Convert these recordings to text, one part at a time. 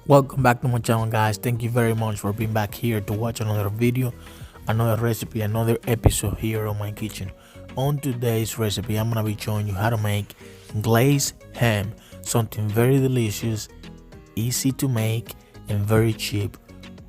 Welcome back to my channel, guys. Thank you very much for being back here to watch another video, another recipe, another episode here on my kitchen. On today's recipe, I'm gonna be showing you how to make glazed ham, something very delicious, easy to make, and very cheap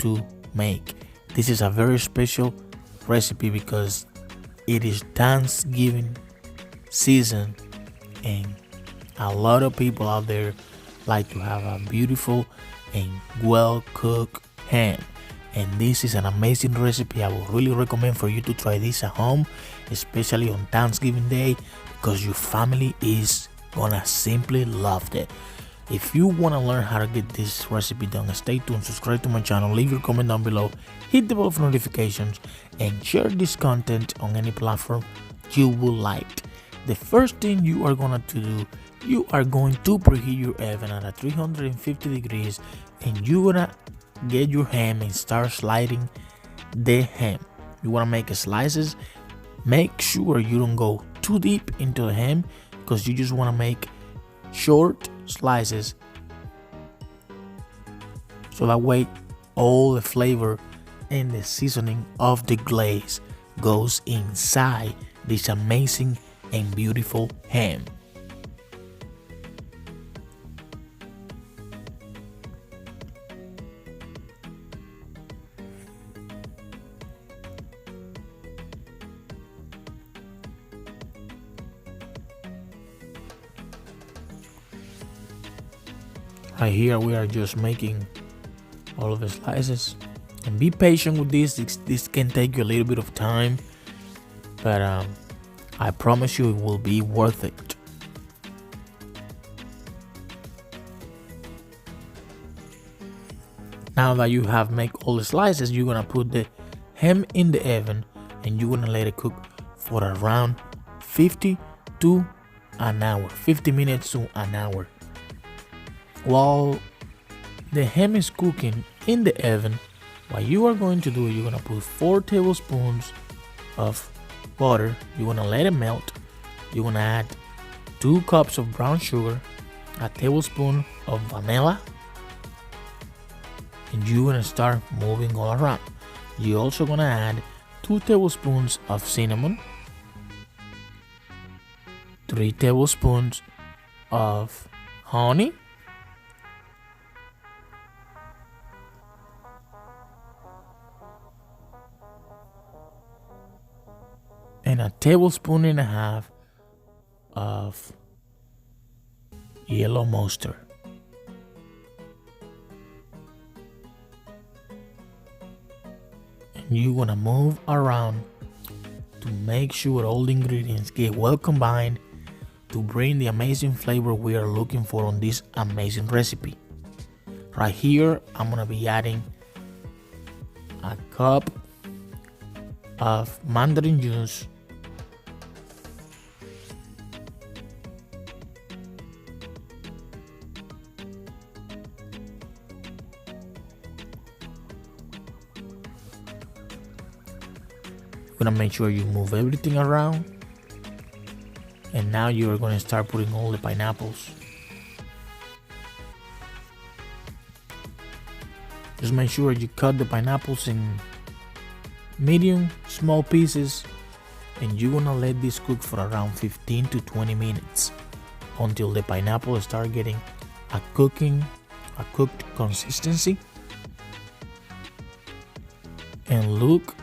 to make. This is a very special recipe because it is Thanksgiving season, and a lot of people out there like to have a beautiful and well cooked ham, and this is an amazing recipe. I would really recommend for you to try this at home, especially on Thanksgiving Day, because your family is gonna simply love it. If you want to learn how to get this recipe done, stay tuned, subscribe to my channel, leave your comment down below, hit the bell for notifications, and share this content on any platform you would like. The first thing you are going to do, you are going to preheat your oven at 350 degrees, and you're gonna get your ham and start sliding the ham. You want to make slices. Make sure you don't go too deep into the ham, because you just want to make short slices, so that way all the flavor and the seasoning of the glaze goes inside this amazing and beautiful ham. Right here we are just making all of the slices, and be patient with this. This can take you a little bit of time, but I promise you it will be worth it. Now that you have made all the slices, you're gonna put the ham in the oven, and you're gonna let it cook for around 50 to an hour, 50 minutes to an hour. While the ham is cooking in the oven, what you are going to do, you're going to put 4 tablespoons of butter. You're going to let it melt. You're going to add 2 cups of brown sugar, a tablespoon of vanilla, and you're going to start moving all around. You're also going to add 2 tablespoons of cinnamon, 3 tablespoons of honey, and a tablespoon and a half of yellow mustard. And you want to move around to make sure all the ingredients get well combined to bring the amazing flavor we are looking for on this amazing recipe. Right here, I'm going to be adding a cup of mandarin juice, gonna make sure you move everything around, and now you're gonna start putting all the pineapples. Just make sure you cut the pineapples in medium small pieces, and you're gonna let this cook for around 15 to 20 minutes until the pineapple start getting a cooked consistency. And look,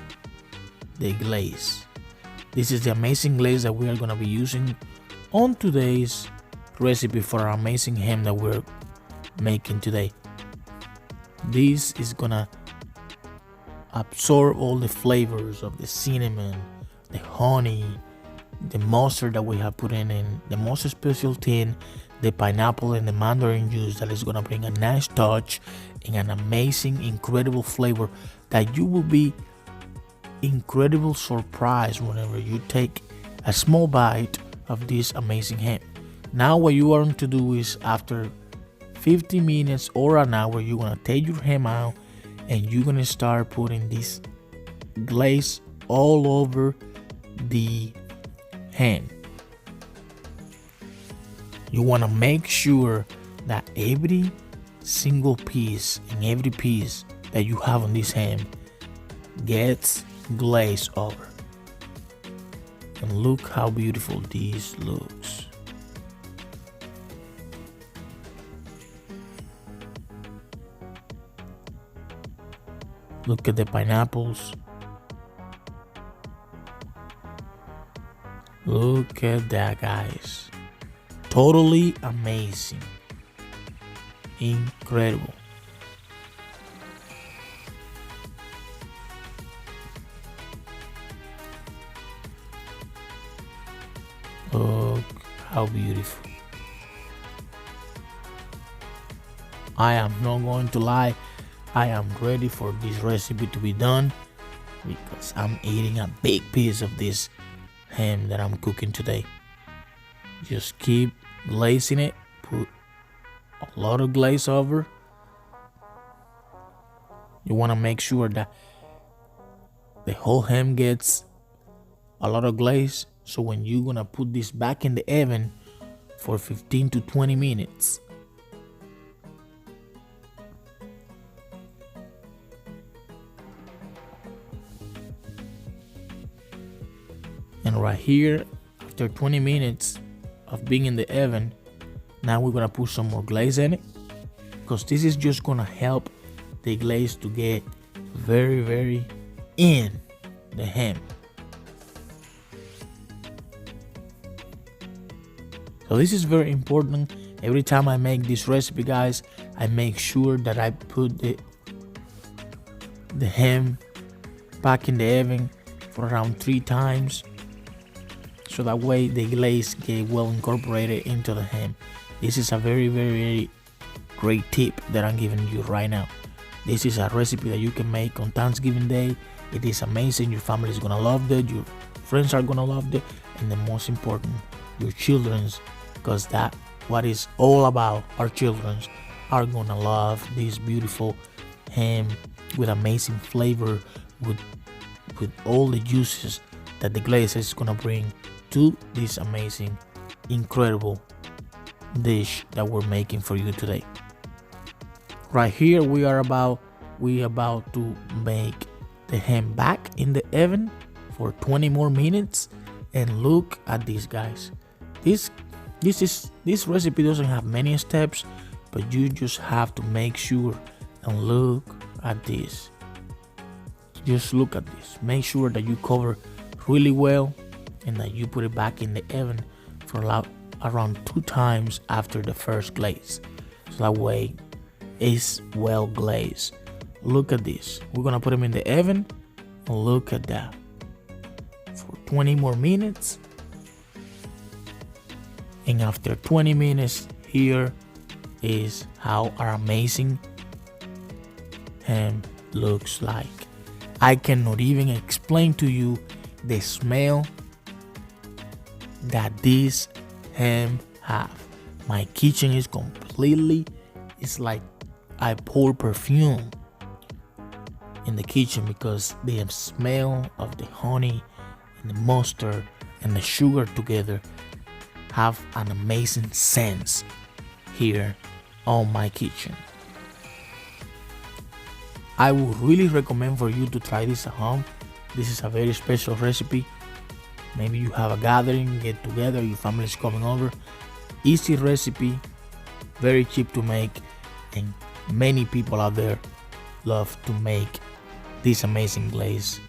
the glaze. This is the amazing glaze that we are going to be using on today's recipe for our amazing ham that we're making today. This is going to absorb all the flavors of the cinnamon, the honey, the mustard that we have put in the mustard special tin, the pineapple, and the mandarin juice that is going to bring a nice touch and an amazing, incredible flavor that you will be incredible surprise whenever you take a small bite of this amazing ham. Now what you want to do is, after 50 minutes or an hour, you're gonna take your ham out and you're gonna start putting this glaze all over the ham. You want to make sure that every single piece and every piece that you have on this ham gets glazed over. And look how beautiful this looks. Look at the pineapples. Look at that, guys. Totally amazing. Incredible. Look how beautiful. I am not going to lie, I am ready for this recipe to be done because I'm eating a big piece of this ham that I'm cooking today. Just keep glazing it, put a lot of glaze over. You want to make sure that the whole ham gets a lot of glaze, so when you're gonna put this back in the oven for 15 to 20 minutes, and right here, after 20 minutes of being in the oven, now we're gonna put some more glaze in it, because this is just gonna help the glaze to get very in the ham. So this is very important. Every time I make this recipe, guys, I make sure that I put the ham back in the oven for around 3 times, so that way the glaze get well incorporated into the ham. This is a very great tip that I'm giving you right now. This is a recipe that you can make on Thanksgiving Day. It is amazing. Your family is gonna love it, your friends are gonna love it, and the most important, your children's, because that what is all about. Our children's are gonna love this beautiful ham with amazing flavor, with all the juices that the glaze is gonna bring to this amazing, incredible dish that we're making for you today. Right here we about to make the ham back in the oven for 20 more minutes, and look at this, guys. This recipe doesn't have many steps, but you just have to make sure and look at this. Just look at this. Make sure that you cover really well and that you put it back in the oven for around 2 times after the first glaze, so that way it's well glazed. Look at this. We're gonna put them in the oven, and look at that, for 20 more minutes. And after 20 minutes, here is how our amazing ham looks like. I cannot even explain to you the smell that this ham have. My kitchen is completely, it's like I pour perfume in the kitchen, because the smell of the honey and the mustard and the sugar together have an amazing sense here on my kitchen. I would really recommend for you to try this at home. This is a very special recipe. Maybe you have a gathering, get together, your family is coming over. Easy recipe, very cheap to make, and many people out there love to make this amazing glazed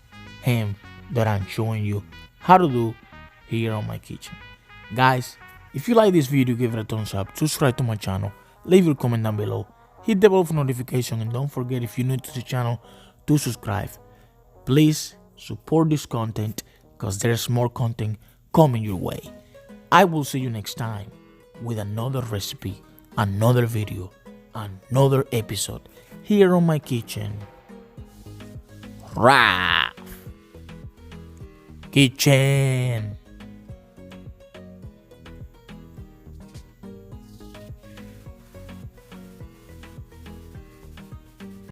ham that I'm showing you how to do here on my kitchen. Guys, if you like this video, give it a thumbs up, subscribe to my channel, leave your comment down below, hit the bell for notification, and don't forget, if you're new to the channel, to subscribe. Please support this content, because there's more content coming your way. I will see you next time with another recipe, another video, another episode here on my kitchen. Rah! Kitchen.